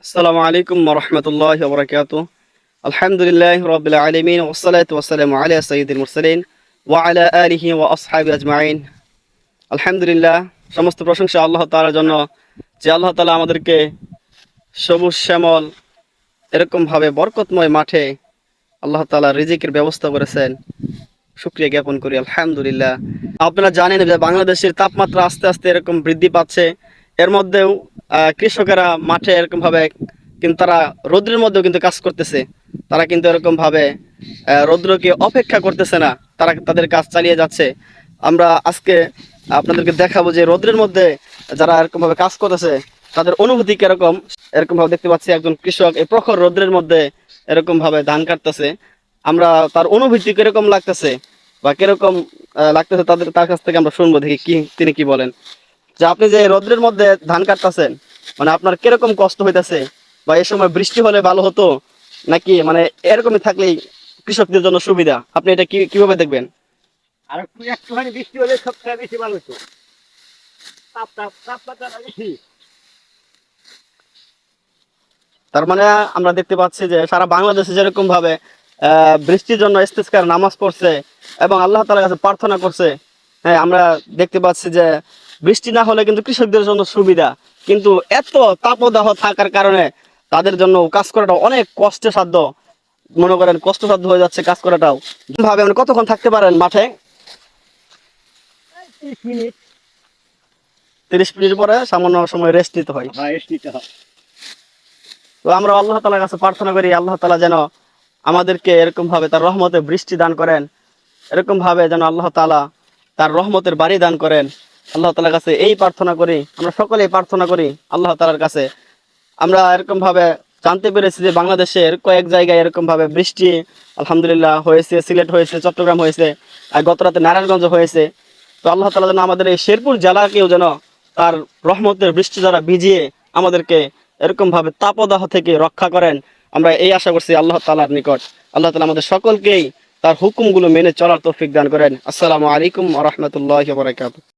আসসালামু আলাইকুম ওরহমতুল্লাহি ওয়া বারাকাতুহু। আলহামদুলিল্লাহি রাব্বিল আলামিন ওয়াসসালাতু ওয়াসসালামু আলা সাইয়্যিদিল মুরসালিন ওয়া আলা আলিহি ওয়া আসহাবিহি আজমাইন। আলহামদুলিল্লাহ, সমস্ত প্রশংসা আল্লাহ তাআলার জন্য, যে আল্লাহ তাআলা আমাদেরকে সবুজ শ্যামল এরকম ভাবে বরকতময় মাঠে আল্লাহ তাআলা রিজিকের ব্যবস্থা করেছেন। শুকরিয়া জ্ঞাপন করি আলহামদুলিল্লাহ। আপনারা জানেন যে বাংলাদেশের তাপমাত্রা আস্তে আস্তে এরকম বৃদ্ধি পাচ্ছে। এর মধ্যেও কৃষকেরা মাঠে এরকম ভাবে কিন্তু তারা রৌদ্রের মধ্যেও কিন্তু কাজ করতেছে। তারা কিন্তু এরকম ভাবে রৌদ্রকে অপেক্ষা করতেছে না, তারা তাদের কাজ চালিয়ে যাচ্ছে। আমরা আজকে আপনাদেরকে দেখাবো যে রৌদ্রের মধ্যে যারা এরকম ভাবে কাজ করতেছে তাদের অনুভূতি কিরকম। এরকম ভাবে দেখতে পাচ্ছি একজন কৃষক এই প্রখর রৌদ্রের মধ্যে এরকম ভাবে ধান কাটতেছে। আমরা তার অনুভূতি কিরকম লাগতেছে বা কিরকম লাগতেছে তার কাছ থেকে আমরা শুনবো, দেখি কি তিনি কি বলেন। যে আপনি যে রৌদ্রের মধ্যে ধান কাটতেছেন, মানে আপনার কিরকম কষ্ট হইতেছে, বা এই সময় বৃষ্টি হলে ভালো হতো নাকি মানে এরকমই থাকলেই কৃষকদের জন্য সুবিধা, আপনি এটা কিভাবে দেখবেন? আর একটুখানি বৃষ্টি হলে সবচেয়ে বেশি ভালো হতো। তাপমাত্রা বেশি। তার মানে আমরা দেখতে পাচ্ছি যে সারা বাংলাদেশে যেরকম ভাবে বৃষ্টির জন্য ইস্তিসকার নামাজ পড়ছে এবং আল্লাহ তাআলার কাছে প্রার্থনা করছে। হ্যাঁ, আমরা দেখতে পাচ্ছি যে বৃষ্টি না হলে কিন্তু কৃষকদের জন্য সুবিধা, কিন্তু এত তাপদাহ থাকার কারণে তাদের জন্য কাজ করাটা অনেক কষ্টসাধ্য। মনে করেন কষ্টসাধ্য হয়ে যাচ্ছে কাজ করাটাও। ভাবে মানে কতক্ষণ থাকতে পারেন মাঠে? 30 মিনিট। 30 মিনিট পরে সামান্য সময় রেস্ট নিতে হয়। হ্যাঁ, রেস্ট নিতে হয়। তো আমরা আল্লাহ তাআলার কাছে প্রার্থনা করি আল্লাহ তাআলা যেন আমাদেরকে এরকম ভাবে তার রহমতে বৃষ্টি দান করেন, এরকম ভাবে যেন আল্লাহ তাআলা তার রহমতের বাড়ি দান করেন। আল্লাহ তাআলার কাছে এই প্রার্থনা করি, আমরা সকলেই প্রার্থনা করি আল্লাহ তাআলার কাছে। আমরা এরকম ভাবে জানতে পেরেছি যে বাংলাদেশের কয়েক জায়গায় এরকম ভাবে বৃষ্টি আলহামদুলিল্লাহ হয়েছে, সিলেট হয়েছে, চট্টগ্রাম হয়েছে, আর গত রাতে নারায়ণগঞ্জ হয়েছে। তো আল্লাহ তাআলা যেন আমাদের এই শেরপুর জেলাকেও যেন তার রহমতের বৃষ্টি দ্বারা ভিজিয়ে আমাদেরকে এরকম ভাবে তাপদাহ থেকে রক্ষা করেন। আমরা এই আশা করছি আল্লাহ তাআলার নিকট। আল্লাহ তাআলা আমাদের সকলকেই তার হুকুমগুলো মেনে চলার তৌফিক দান করেন। আসসালামু আলাইকুম ওয়া রাহমাতুল্লাহি ওয়া বারাকাতুহু।